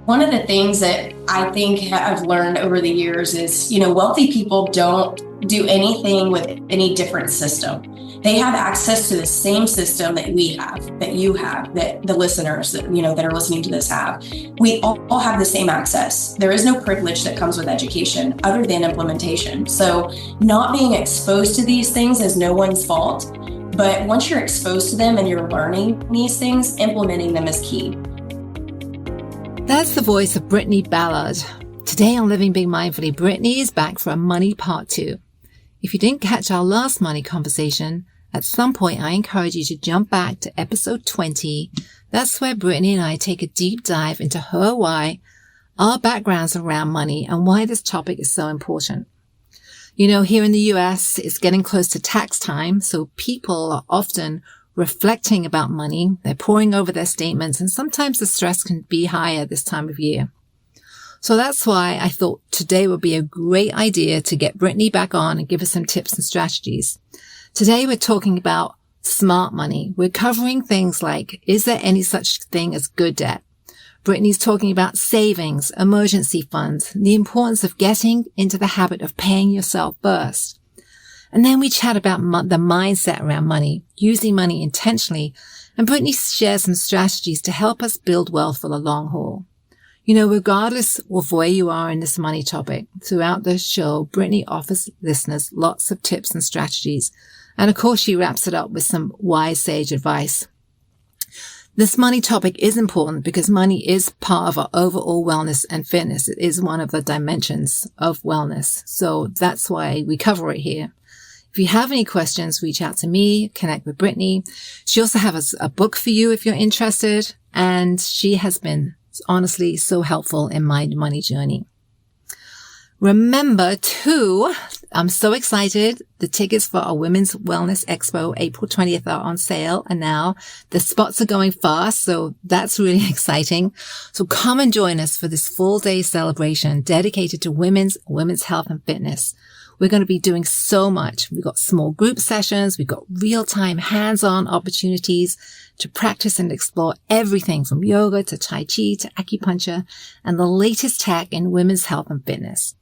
One of the things that I think I've learned over the years is, wealthy people don't do anything with any different system. They have access to the same system that we have, that you have, that the listeners that are listening to this have. We all have the same access. There is no privilege that comes with education other than implementation. So not being exposed to these things is no one's fault. But once you're exposed to them and you're learning these things, implementing them is key. That's the voice of Brittany Ballard. Today on Living Big Mindfully, Brittany is back for a money part 2. If you didn't catch our last money conversation, at some point I encourage you to jump back to episode 20. That's where Brittany and I take a deep dive into her why, our backgrounds around money, and why this topic is so important. Here in the US, it's getting close to tax time, so people are often reflecting about money. They're poring over their statements, and sometimes the stress can be higher this time of year. So that's why I thought today would be a great idea to get Brittany back on and give us some tips and strategies. Today we're talking about smart money. We're covering things like, is there any such thing as good debt? Brittany's talking about savings, emergency funds, the importance of getting into the habit of paying yourself first. And then we chat about the mindset around money, using money intentionally, and Brittany shares some strategies to help us build wealth for the long haul. Regardless of where you are in this money topic, throughout the show, Brittany offers listeners lots of tips and strategies. And of course, she wraps it up with some wise sage advice. This money topic is important because money is part of our overall wellness and fitness. It is one of the dimensions of wellness. So that's why we cover it here. If you have any questions, reach out to me, connect with Brittany. She also has a book for you if you're interested. And she has been honestly so helpful in my money journey. Remember too, I'm so excited. The tickets for our Women's Wellness Expo, April 20th, are on sale. And now the spots are going fast. So that's really exciting. So come and join us for this full day celebration dedicated to women's health and fitness. We're going to be doing so much. We've got small group sessions. We've got real-time hands-on opportunities to practice and explore everything from yoga to Tai Chi to acupuncture and the latest tech in women's health and fitness.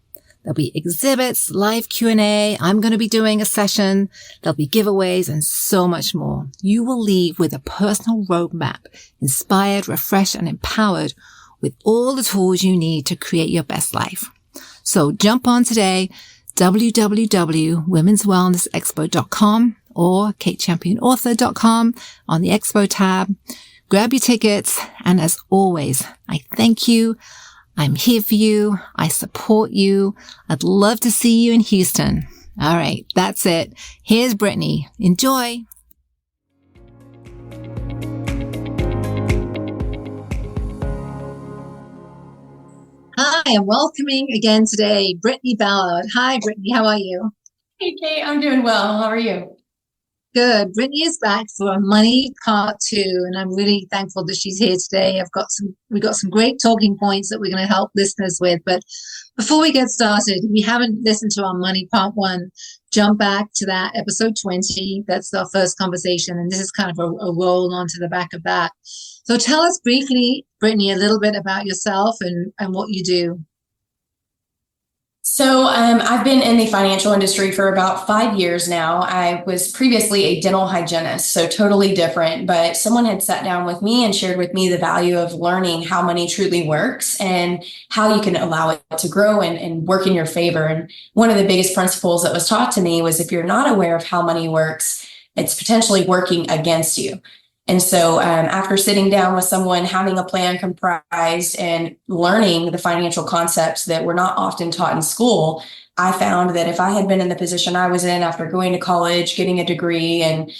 There'll be exhibits, live Q&A. I'm going to be doing a session. There'll be giveaways and so much more. You will leave with a personal roadmap, inspired, refreshed, and empowered with all the tools you need to create your best life. So jump on today, www.womenswellnessexpo.com or katechampionauthor.com on the Expo tab. Grab your tickets. And as always, I thank you. I'm here for you. I support you. I'd love to see you in Houston. All right. That's it. Here's Brittany. Enjoy. Hi, I'm welcoming again today, Brittany Ballard. Hi, Brittany. How are you? Hey, Kate, I'm doing well. How are you? Good. Brittany is back for a money part 2, and I'm really thankful that she's here today. We've got some great talking points that we're going to help listeners with. But before we get started, if you haven't listened to our money part 1, jump back to that episode 20. That's our first conversation, and this is kind of a roll onto the back of that. So tell us briefly, Brittany, a little bit about yourself and what you do. So I've been in the financial industry for about 5 years now. I was previously a dental hygienist, so totally different, but someone had sat down with me and shared with me the value of learning how money truly works and how you can allow it to grow and work in your favor. And one of the biggest principles that was taught to me was if you're not aware of how money works, it's potentially working against you. And so after sitting down with someone, having a plan comprised and learning the financial concepts that were not often taught in school, I found that if I had been in the position I was in after going to college, getting a degree and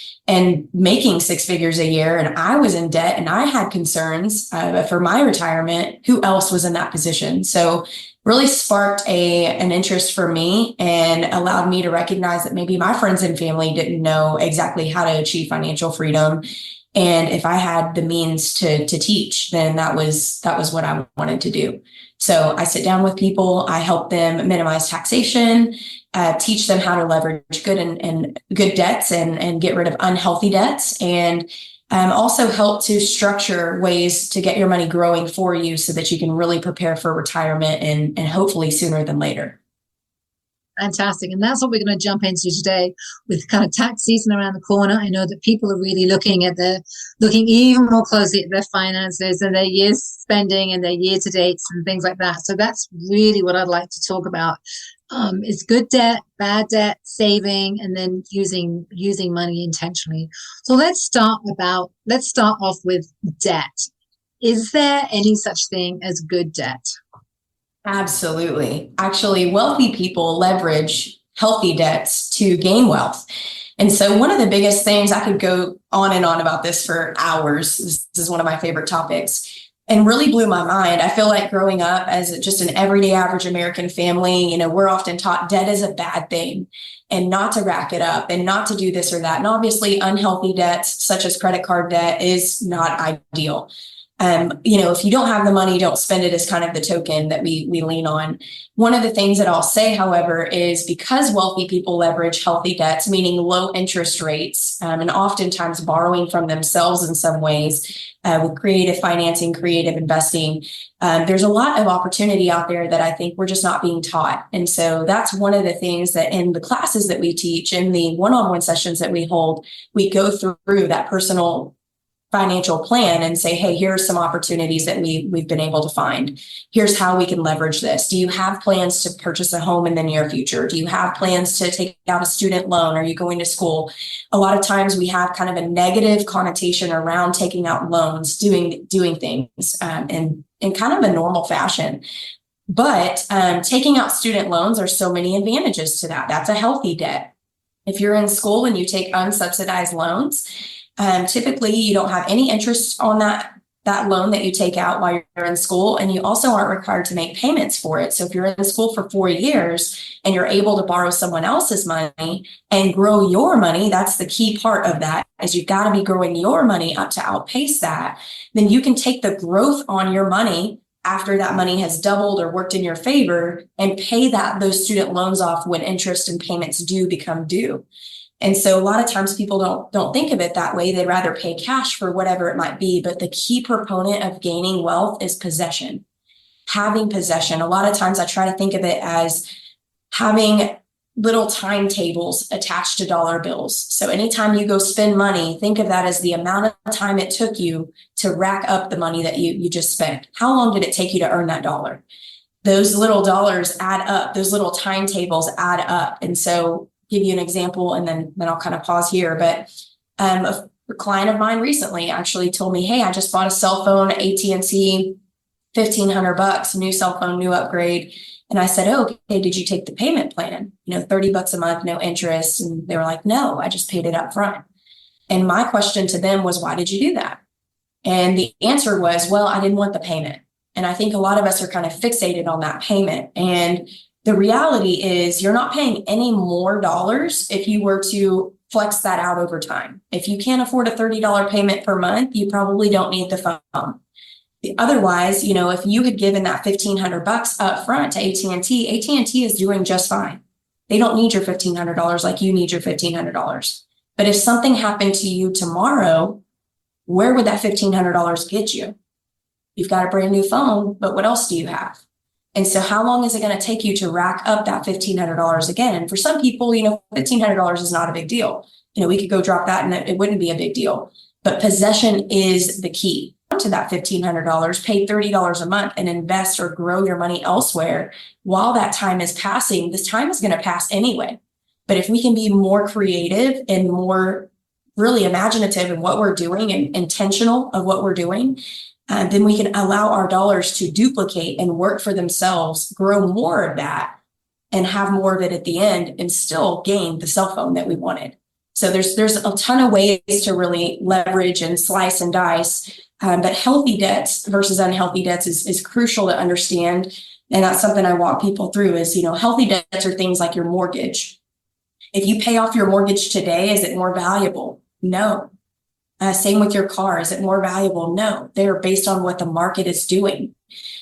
making 6 figures a year, and I was in debt and I had concerns for my retirement, who else was in that position? So really sparked an interest for me and allowed me to recognize that maybe my friends and family didn't know exactly how to achieve financial freedom. And if I had the means to teach, then that was what I wanted to do. So I sit down with people, I help them minimize taxation, teach them how to leverage good and good debts and get rid of unhealthy debts. And Also help to structure ways to get your money growing for you so that you can really prepare for retirement and hopefully sooner than later. Fantastic. And that's what we're going to jump into today with kind of tax season around the corner. I know that people are really looking even more closely at their finances and their year's spending and their year to dates and things like that. So that's really what I'd like to talk about. Is good debt, bad debt, saving, and then using money intentionally. So let's start off with debt. Is there any such thing as good debt? Absolutely. Actually, wealthy people leverage healthy debts to gain wealth. And so one of the biggest things, I could go on and on about this for hours. This is one of my favorite topics and really blew my mind. I feel like growing up as just an everyday average American family, we're often taught debt is a bad thing and not to rack it up and not to do this or that. And obviously unhealthy debts such as credit card debt is not ideal. If you don't have the money, don't spend it is kind of the token that we lean on. One of the things that I'll say, however, is because wealthy people leverage healthy debts, meaning low interest rates, and oftentimes borrowing from themselves in some ways with creative financing, creative investing, there's a lot of opportunity out there that I think we're just not being taught. And so that's one of the things that in the classes that we teach, in the one-on-one sessions that we hold, we go through that personal financial plan and say, hey, here are some opportunities that we've been able to find. Here's how we can leverage this. Do you have plans to purchase a home in the near future? Do you have plans to take out a student loan? Are you going to school? A lot of times we have kind of a negative connotation around taking out loans, doing things in kind of a normal fashion. But taking out student loans, are so many advantages to that. That's a healthy debt. If you're in school and you take unsubsidized loans, typically you don't have any interest on that loan that you take out while you're in school, and you also aren't required to make payments for it. So if you're in school for 4 years and you're able to borrow someone else's money and grow your money, that's the key part of that, is you've got to be growing your money up to outpace that. Then you can take the growth on your money after that money has doubled or worked in your favor and pay those student loans off when interest and payments do become due. And so a lot of times people don't think of it that way. They'd rather pay cash for whatever it might be. But the key proponent of gaining wealth is possession, having possession. A lot of times I try to think of it as having little timetables attached to dollar bills. So anytime you go spend money, think of that as the amount of time it took you to rack up the money that you just spent. How long did it take you to earn that dollar? Those little dollars add up. Those little timetables add up. And so give you an example, and then I'll kind of pause here. But a client of mine recently actually told me, hey, I just bought a cell phone, AT&T, $1,500, new cell phone, new upgrade. And I said, oh, okay, did you take the payment plan? $30 a month, no interest. And they were like, no, I just paid it up front. And my question to them was, why did you do that? And the answer was, well, I didn't want the payment. And I think a lot of us are kind of fixated on that payment. And the reality is you're not paying any more dollars if you were to flex that out over time. If you can't afford a $30 payment per month, you probably don't need the phone. Otherwise, if you had given that $1,500 up front to AT&T is doing just fine. They don't need your $1,500 like you need your $1,500. But if something happened to you tomorrow, where would that $1,500 get you? You've got a brand new phone, but what else do you have? And so how long is it going to take you to rack up that $1,500 again? And for some people, $1,500 is not a big deal. We could go drop that and it wouldn't be a big deal. But possession is the key to that $1,500. Pay $30 a month and invest or grow your money elsewhere. While that time is passing, this time is going to pass anyway. But if we can be more creative and more really imaginative in what we're doing and intentional of what we're doing, then we can allow our dollars to duplicate and work for themselves, grow more of that, and have more of it at the end, and still gain the cell phone that we wanted. So there's a ton of ways to really leverage and slice and dice. But healthy debts versus unhealthy debts is crucial to understand. And that's something I walk people through is, healthy debts are things like your mortgage. If you pay off your mortgage today, is it more valuable? No. Same with your car. Is it more valuable? No. They're based on what the market is doing.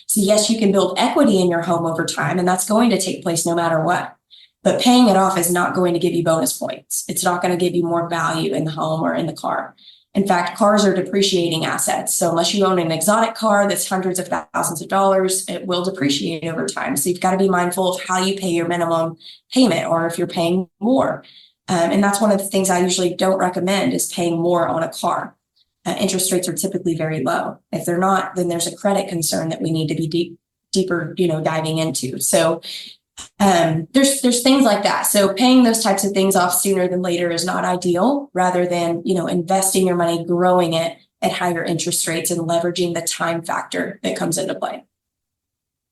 So yes, you can build equity in your home over time, and that's going to take place no matter what. But paying it off is not going to give you bonus points. It's not going to give you more value in the home or in the car. In fact, cars are depreciating assets. So unless you own an exotic car that's hundreds of thousands of dollars, it will depreciate over time. So you've got to be mindful of how you pay your minimum payment, or if you're paying more. And that's one of the things I usually don't recommend, is paying more on a car. Interest rates are typically very low. If they're not, then there's a credit concern that we need to be deeper, diving into. So there's things like that. So paying those types of things off sooner than later is not ideal, rather than, investing your money, growing it at higher interest rates, and leveraging the time factor that comes into play.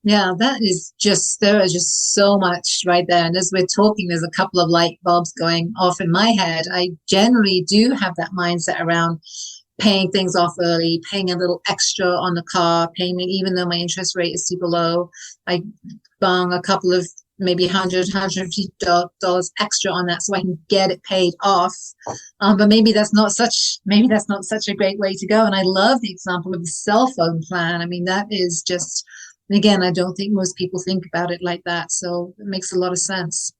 Yeah, there is just so much right there. And as we're talking, there's a couple of light bulbs going off in my head. I generally do have that mindset around paying things off early, paying a little extra on the car payment, even though my interest rate is super low. I bung a couple of maybe $100 extra on that so I can get it paid off. But maybe that's not such a great way to go. And I love the example of the cell phone plan. I mean, that is just, again, I don't think most people think about it like that. So it makes a lot of sense.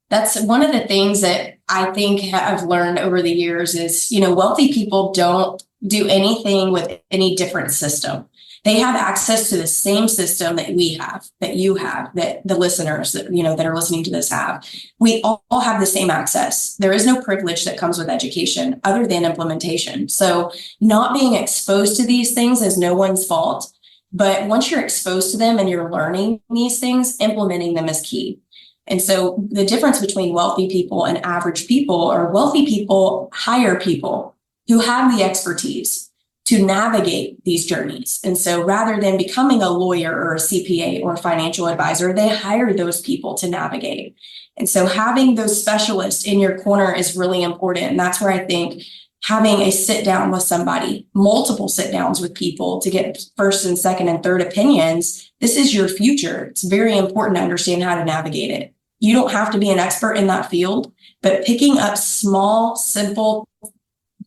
That's one of the things that I think I've learned over the years is, wealthy people don't do anything with any different system. They have access to the same system that we have, that you have, that the listeners that, that are listening to this have. We all have the same access. There is no privilege that comes with education other than implementation. So not being exposed to these things is no one's fault. But once you're exposed to them and you're learning these things, implementing them is key. And so the difference between wealthy people and average people are wealthy people hire people who have the expertise to navigate these journeys. And so rather than becoming a lawyer or a CPA or a financial advisor, they hire those people to navigate. And so having those specialists in your corner is really important. And that's where I think having a sit down with somebody, multiple sit downs with people to get first and second and third opinions, this is your future. It's very important to understand how to navigate it. You don't have to be an expert in that field, but picking up small, simple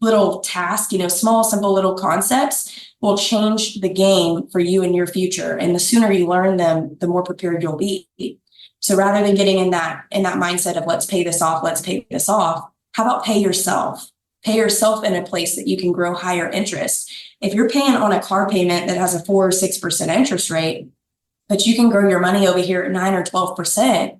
little tasks, small, simple little concepts will change the game for you in your future. And the sooner you learn them, the more prepared you'll be. So rather than getting in that mindset of let's pay this off, how about pay yourself? Pay yourself in a place that you can grow higher interest. If you're paying on a car payment that has a 4 or 6% interest rate, but you can grow your money over here at 9 or 12%,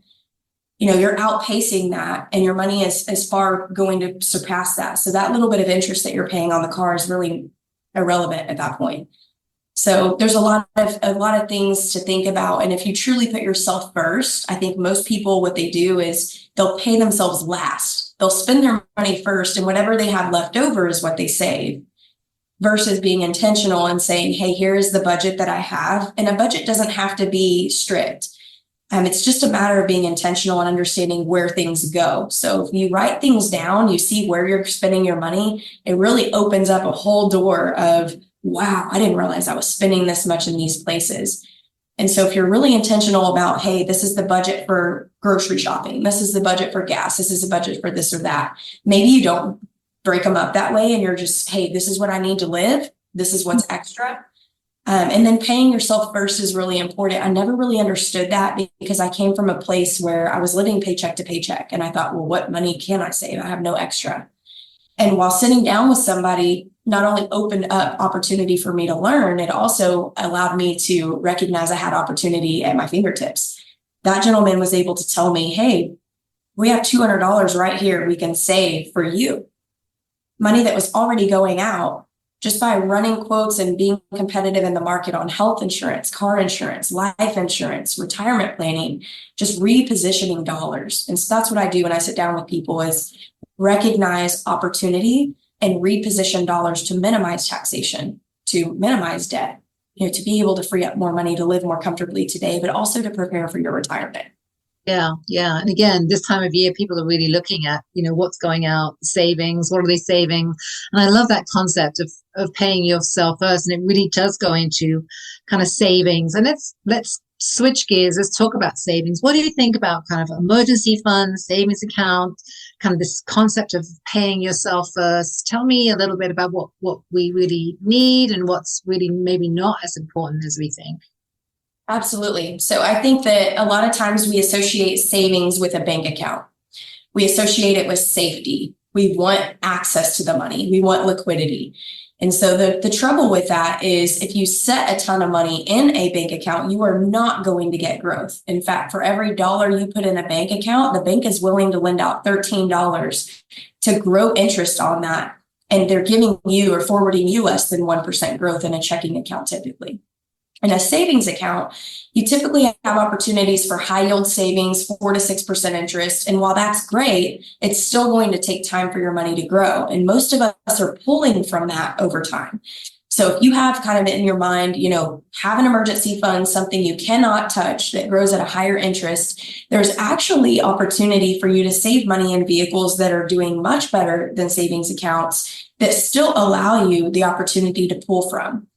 you're outpacing that, and your money is far going to surpass that. So that little bit of interest that you're paying on the car is really irrelevant at that point. So there's a lot of things to think about. And if you truly put yourself first, I think most people, what they do is they'll pay themselves last. They'll spend their money first, and whatever they have left over is what they save, versus being intentional and saying, hey, here's the budget that I have. And a budget doesn't have to be strict. It's just a matter of being intentional and understanding where things go. So if you write things down, you see where you're spending your money, it really opens up a whole door of, wow, I didn't realize I was spending this much in these places. And so if you're really intentional about, hey, this is the budget for grocery shopping, this is the budget for gas, this is the budget for this or that. Maybe you don't break them up that way and you're just, hey, this is what I need to live. This is what's extra. And then paying yourself first is really important. I never really understood that because I came from a place where I was living paycheck to paycheck. And I thought, well, what money can I save? I have no extra. And while sitting down with somebody, not only opened up opportunity for me to learn, it also allowed me to recognize I had opportunity at my fingertips. That gentleman was able to tell me, hey, we have $200 right here we can save for you. Money that was already going out just by running quotes and being competitive in the market on health insurance, car insurance, life insurance, retirement planning, just repositioning dollars. And so that's what I do when I sit down with people is recognize opportunity and reposition dollars to minimize taxation, to minimize debt, to be able to free up more money to live more comfortably today, but also to prepare for your retirement. Yeah. And again, this time of year, people are really looking at, what's going out, savings, what are they saving? And I love that concept of paying yourself first. And it really does go into kind of savings. And let's switch gears. Let's talk about savings. What do you think about kind of emergency funds, savings account, kind of this concept of paying yourself first? Tell me a little bit about what we really need and what's really maybe not as important as we think. Absolutely. So I think that a lot of times we associate savings with a bank account. We associate it with safety. We want access to the money. We want liquidity. And so the trouble with that is if you set a ton of money in a bank account, you are not going to get growth. In fact, for every dollar you put in a bank account, the bank is willing to lend out $13 to grow interest on that. And they're giving you or forwarding you less than 1% growth in a checking account typically. In a savings account, you typically have opportunities for high yield savings, 4 to 6% interest. And while that's great, it's still going to take time for your money to grow. And most of us are pulling from that over time. So if you have kind of in your mind, have an emergency fund, something you cannot touch that grows at a higher interest, there's actually opportunity for you to save money in vehicles that are doing much better than savings accounts that still allow you the opportunity to pull from.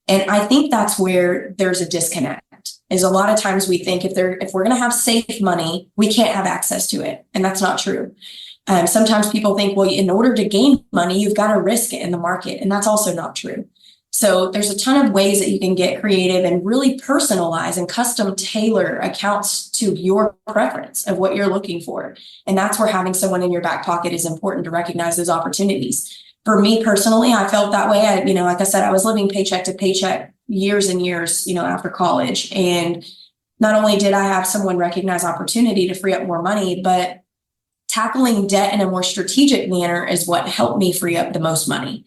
And I think that's where there's a disconnect, is a lot of times we think if we're going to have safe money, we can't have access to it. And that's not true. Sometimes people think, well, in order to gain money, you've got to risk it in the market. And that's also not true. So there's a ton of ways that you can get creative and really personalize and custom tailor accounts to your preference of what you're looking for. And that's where having someone in your back pocket is important to recognize those opportunities. For me personally, I felt that way. Like I said, I was living paycheck to paycheck years and years, after college. And not only did I have someone recognize opportunity to free up more money, but tackling debt in a more strategic manner is what helped me free up the most money.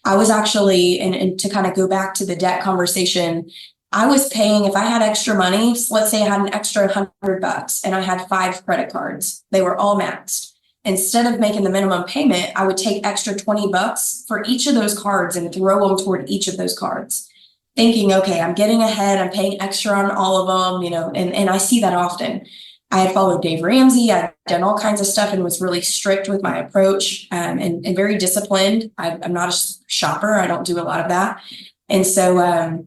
I was actually, and to kind of go back to the debt conversation, I was paying, if I had extra money, so let's say I had an extra $100 and I had 5 credit cards, they were all maxed. Instead of making the minimum payment, I would take extra $20 for each of those cards and throw them toward each of those cards, thinking, okay, I'm getting ahead, I'm paying extra on all of them, and I see that often. I had followed Dave Ramsey, I'd done all kinds of stuff and was really strict with my approach and very disciplined. I'm not a shopper, I don't do a lot of that. And so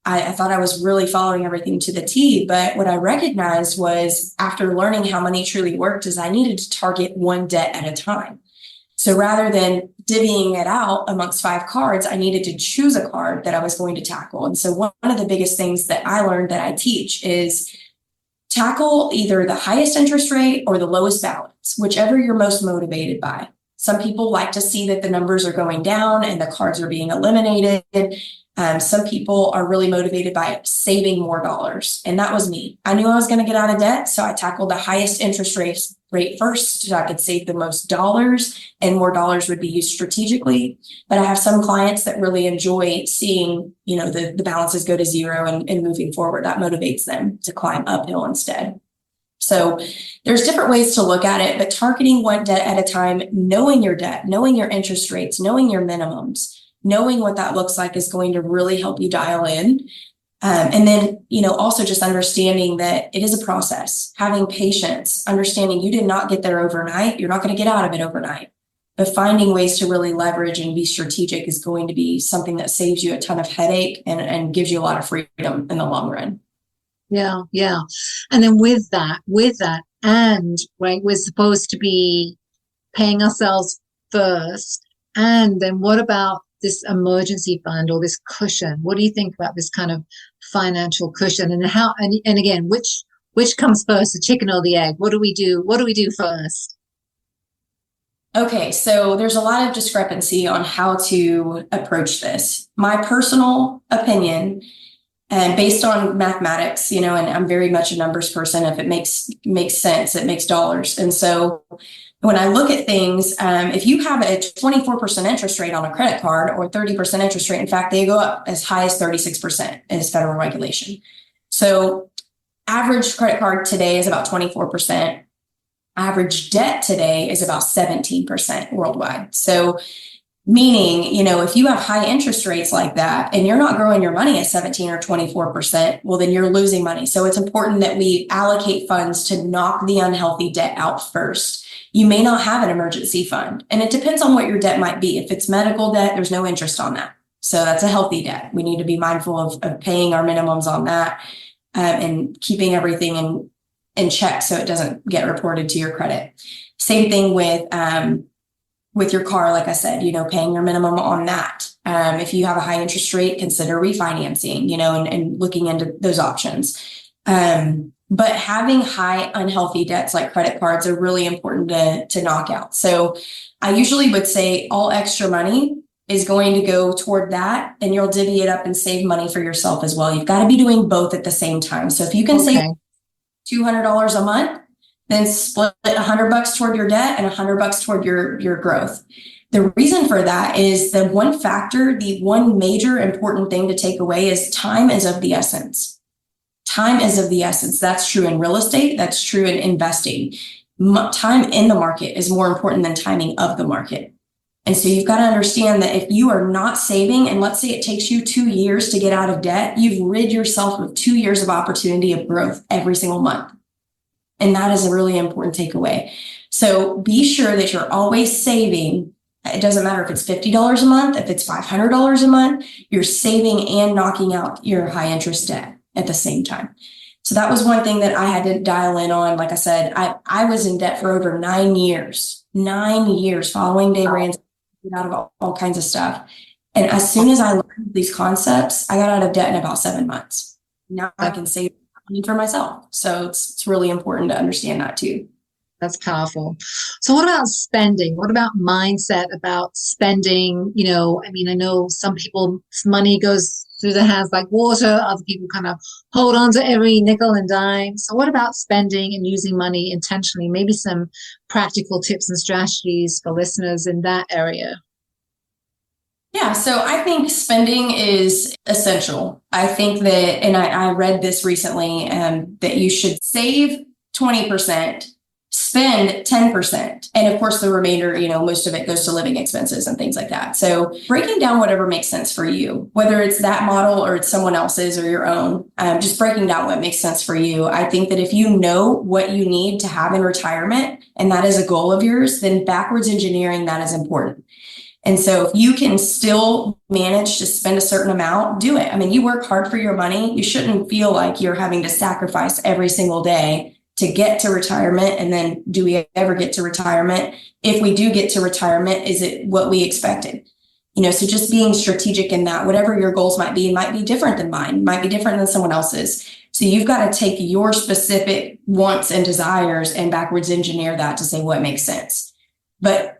I thought I was really following everything to the T, but what I recognized was after learning how money truly worked is I needed to target one debt at a time. So rather than divvying it out amongst 5 cards, I needed to choose a card that I was going to tackle. And so one of the biggest things that I learned that I teach is tackle either the highest interest rate or the lowest balance, whichever you're most motivated by. Some people like to see that the numbers are going down and the cards are being eliminated. Some people are really motivated by saving more dollars. And that was me. I knew I was going to get out of debt. So I tackled the highest interest rate first so I could save the most dollars and more dollars would be used strategically. But I have some clients that really enjoy seeing, the balances go to zero and moving forward. That motivates them to climb uphill instead. So there's different ways to look at it, but targeting one debt at a time, knowing your debt, knowing your interest rates, knowing your minimums, knowing what that looks like is going to really help you dial in. And then, also just understanding that it is a process, having patience, understanding you did not get there overnight. You're not going to get out of it overnight, but finding ways to really leverage and be strategic is going to be something that saves you a ton of headache and gives you a lot of freedom in the long run. Yeah. Yeah. And then with that, and right, we're supposed to be paying ourselves first. And then what about this emergency fund or this cushion? What do you think about this kind of financial cushion and how, and again, which comes first, the chicken or the egg? What do we do? What do we do first? Okay, so there's a lot of discrepancy on how to approach this. My personal opinion, and based on mathematics, and I'm very much a numbers person. If it makes sense, it makes dollars. And so when I look at things, if you have a 24% interest rate on a credit card or 30% interest rate, in fact, they go up as high as 36% is federal regulation. So average credit card today is about 24%. Average debt today is about 17% worldwide. So meaning, if you have high interest rates like that and you're not growing your money at 17 or 24%, well, then you're losing money. So it's important that we allocate funds to knock the unhealthy debt out first. You may not have an emergency fund, and it depends on what your debt might be. If it's medical debt, there's no interest on that. So that's a healthy debt. We need to be mindful of paying our minimums on that and keeping everything in check so it doesn't get reported to your credit. Same thing with your car, like I said, paying your minimum on that. If you have a high interest rate, consider refinancing, and looking into those options. But having high unhealthy debts like credit cards are really important to knock out. So I usually would say all extra money is going to go toward that, and you'll divvy it up and save money for yourself as well. You've got to be doing both at the same time. So if you can save $200 a month, then split $100 toward your debt and $100 toward your growth. The reason for that is the one factor, the one major important thing to take away is time is of the essence. Time is of the essence. That's true in real estate. That's true in investing. Time in the market is more important than timing of the market. And so you've got to understand that if you are not saving, and let's say it takes you 2 years to get out of debt, you've rid yourself of 2 years of opportunity of growth every single month. And that is a really important takeaway. So be sure that you're always saving. It doesn't matter if it's $50 a month, if it's $500 a month, you're saving and knocking out your high interest debt at the same time. So that was one thing that I had to dial in on. Like I said, I was in debt for over 9 years, following Dave Ramsey, out of all kinds of stuff. And as soon as I learned these concepts, I got out of debt in about 7 months. Now I can save money for myself. So it's really important to understand that too. That's powerful. So what about spending? What about mindset about spending? I know some people, money goes through their hands like water. Other people kind of hold on to every nickel and dime. So what about spending and using money intentionally? Maybe some practical tips and strategies for listeners in that area. Yeah, so I think spending is essential. I think that, and I read this recently, that you should save 20%, spend 10. And of course, the remainder, most of it goes to living expenses and things like that. So breaking down whatever makes sense for you, whether it's that model or it's someone else's or your own, just breaking down what makes sense for you. I think that if you know what you need to have in retirement, and that is a goal of yours, then backwards engineering that is important. And so if you can still manage to spend a certain amount, do it. I mean, you work hard for your money. You shouldn't feel like you're having to sacrifice every single day to get to retirement. And then do we ever get to retirement? If we do get to retirement, is it what we expected? So just being strategic in that, whatever your goals might be different than mine, might be different than someone else's. So you've got to take your specific wants and desires and backwards engineer that to say what makes sense. But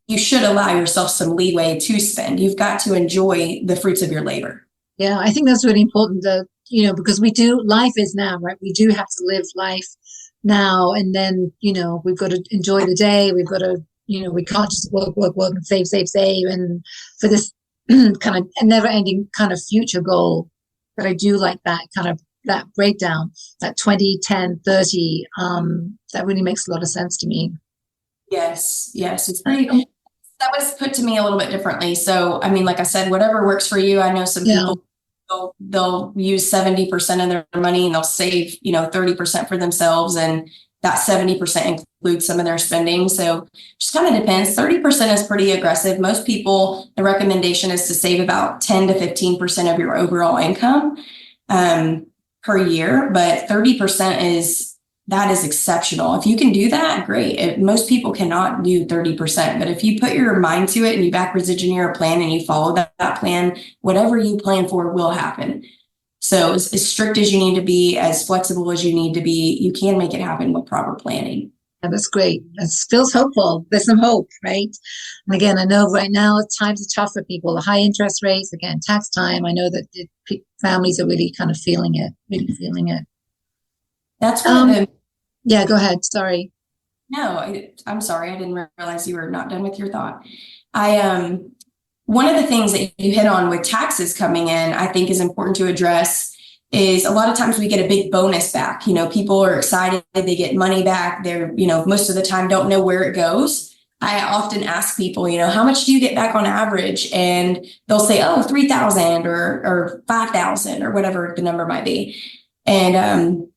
you should allow yourself some leeway to spend. You've got to enjoy the fruits of your labor. Yeah, I think that's really important because life is now, right? We do have to live life now. And then, we've got to enjoy the day. We've got to, we can't just work and save. And for this kind of never ending kind of future goal. But I do like that kind of that breakdown, that 20, 10, 30. That really makes a lot of sense to me. Yes. It's pretty. That was put to me a little bit differently. So, I mean, like I said, whatever works for you. I know some people, they'll use 70% of their money and they'll save, 30% for themselves. And that 70% includes some of their spending. So just kind of depends. 30% is pretty aggressive. Most people, the recommendation is to save about 10 to 15% of your overall income per year. But 30% is exceptional. If you can do that, great. Most people cannot do 30%, but if you put your mind to it and you backwards engineer a plan and you follow that plan, whatever you plan for will happen. So as strict as you need to be, as flexible as you need to be, you can make it happen with proper planning. Yeah, that's great. That feels hopeful. There's some hope, right? And again, I know right now times are tough for people. The high interest rates, again, tax time. I know that families are really kind of feeling it. That's one of the. Yeah, go ahead. Sorry. No, I'm sorry. I didn't realize you were not done with your thought. One of the things that you hit on with taxes coming in, I think is important to address is a lot of times we get a big bonus back. People are excited. They get money back. They're, most of the time don't know where it goes. I often ask people, how much do you get back on average? And they'll say, oh, 3,000 or 5,000 or whatever the number might be. And,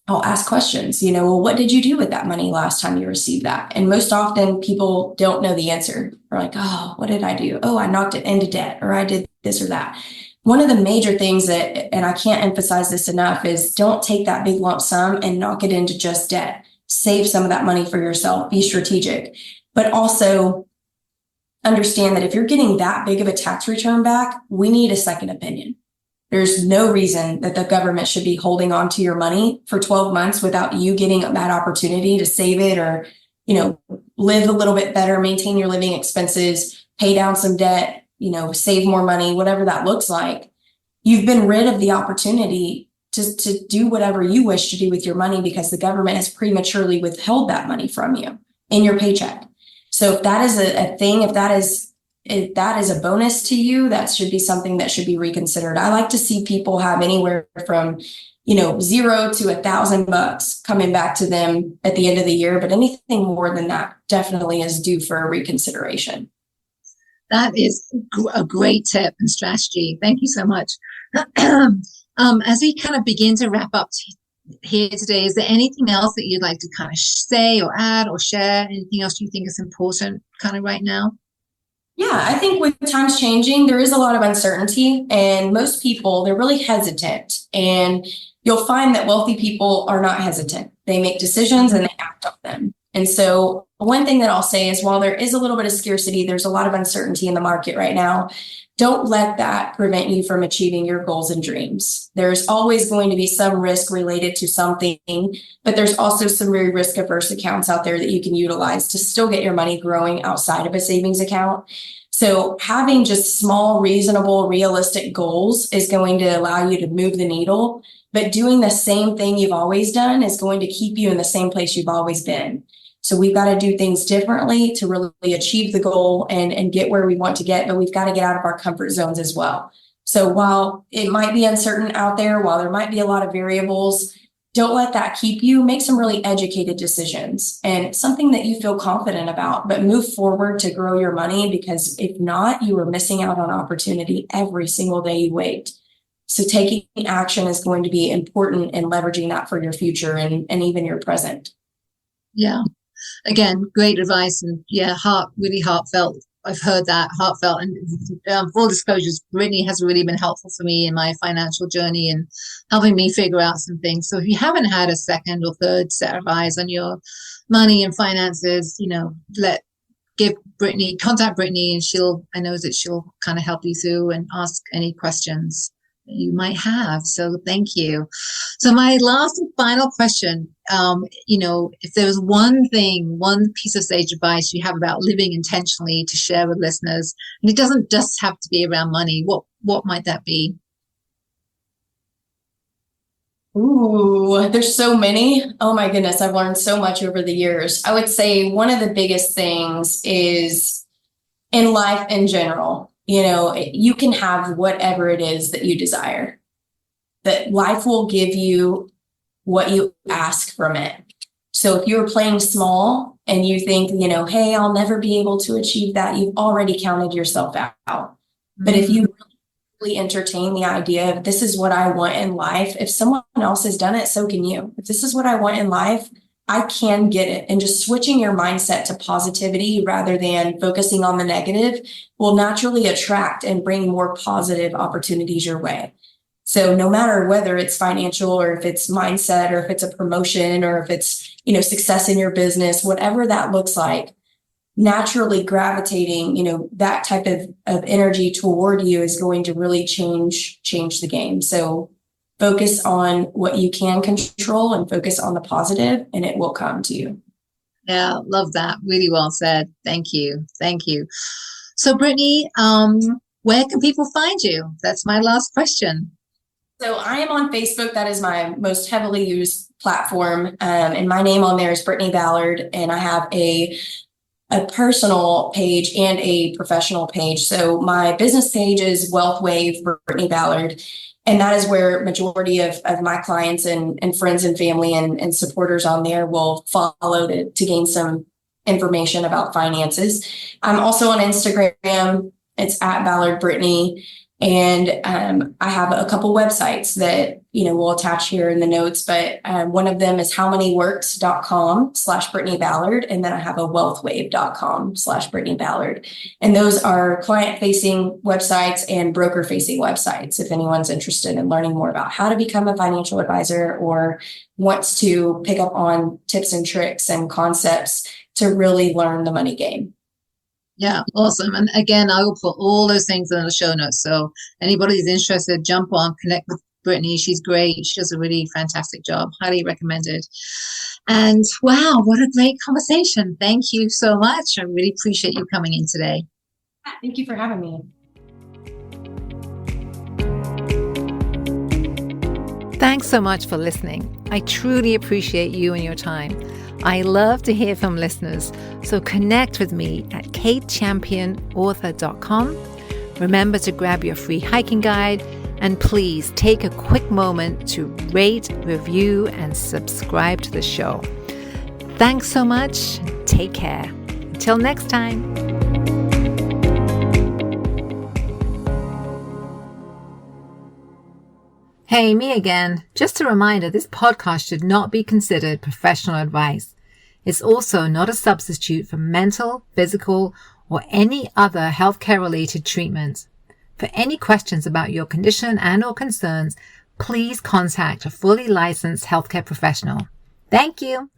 I'll ask questions, well, what did you do with that money last time you received that? And most often people don't know the answer. They're like, oh, what did I do? Oh, I knocked it into debt, or I did this or that. One of the major things that, and I can't emphasize this enough, is don't take that big lump sum and knock it into just debt. Save some of that money for yourself. Be strategic, but also understand that if you're getting that big of a tax return back, we need a second opinion. There's no reason that the government should be holding on to your money for 12 months without you getting that opportunity to save it or, live a little bit better, maintain your living expenses, pay down some debt, save more money, whatever that looks like. You've been rid of the opportunity to do whatever you wish to do with your money because the government has prematurely withheld that money from you in your paycheck. So if that is a thing, if that is a bonus to you, that should be something that should be reconsidered. I like to see people have anywhere from, $0 to $1,000 coming back to them at the end of the year. But anything more than that definitely is due for a reconsideration. That is a great tip and strategy. Thank you so much. As we kind of begin to wrap up here today, is there anything else that you'd like to kind of say or add or share? Anything else you think is important kind of right now? Yeah, I think with times changing, there is a lot of uncertainty, and most people, they're really hesitant. And you'll find that wealthy people are not hesitant. They make decisions and they act on them. And so one thing that I'll say is while there is a little bit of scarcity, there's a lot of uncertainty in the market right now. Don't let that prevent you from achieving your goals and dreams. There's always going to be some risk related to something, but there's also some very risk averse accounts out there that you can utilize to still get your money growing outside of a savings account. So having just small, reasonable, realistic goals is going to allow you to move the needle, but doing the same thing you've always done is going to keep you in the same place you've always been. So we've got to do things differently to really achieve the goal and get where we want to get, but we've got to get out of our comfort zones as well. So while it might be uncertain out there, while there might be a lot of variables, don't let that keep you. Make some really educated decisions and something that you feel confident about, but move forward to grow your money, because if not, you are missing out on opportunity every single day you wait. So taking action is going to be important in leveraging that for your future and even your present. Yeah. Again, great advice, and really heartfelt. I've heard that, heartfelt, and full disclosures, Brittany has really been helpful for me in my financial journey and helping me figure out some things. So if you haven't had a second or third set of eyes on your money and finances, contact Brittany, and I know that she'll kind of help you through and ask any questions that you might have. So thank you. So my last and final question, if there was one piece of sage advice you have about living intentionally to share with listeners, and it doesn't just have to be around money, what might that be? Ooh, there's so many. Oh my goodness, I've learned so much over the years. I would say one of the biggest things is in life in general. You can have whatever it is that you desire. That life will give you what you ask from it. So if you're playing small and you think, hey, I'll never be able to achieve that, you've already counted yourself out. Mm-hmm. But if you really entertain the idea of this is what I want in life, if someone else has done it, so can you. If this is what I want in life, I can get it. And just switching your mindset to positivity rather than focusing on the negative will naturally attract and bring more positive opportunities your way. So no matter whether it's financial or if it's mindset or if it's a promotion or if it's, success in your business, whatever that looks like, naturally gravitating, that type of energy toward you is going to really change the game. So focus on what you can control and focus on the positive, and it will come to you. Yeah, love that. Really well said. Thank you. Thank you. So Brittany, where can people find you? That's my last question. So I am on Facebook. That is my most heavily used platform. And my name on there is Brittany Ballard. And I have a personal page and a professional page. So my business page is Wealth Wave Brittany Ballard. And that is where majority of my clients and friends and family and supporters on there will follow to gain some information about finances. I'm also on Instagram. It's at Ballard Brittany. And I have a couple websites that, we'll attach here in the notes, but one of them is howmanyworks.com/Brittany Ballard. And then I have a wealthwave.com/Brittany Ballard. And those are client facing websites and broker facing websites. If anyone's interested in learning more about how to become a financial advisor or wants to pick up on tips and tricks and concepts to really learn the money game. Yeah, awesome. And again, I will put all those things in the show notes. So anybody who's interested, jump on, connect with Brittany. She's great. She does a really fantastic job. Highly recommended. And wow, what a great conversation. Thank you so much. I really appreciate you coming in today. Thank you for having me. Thanks so much for listening. I truly appreciate you and your time. I love to hear from listeners, so connect with me at katechampionauthor.com. Remember to grab your free hiking guide, and please take a quick moment to rate, review, and subscribe to the show. Thanks so much. Take care. Until next time. Hey, me again. Just a reminder, this podcast should not be considered professional advice. It's also not a substitute for mental, physical, or any other healthcare-related treatment. For any questions about your condition and/or concerns, please contact a fully licensed healthcare professional. Thank you.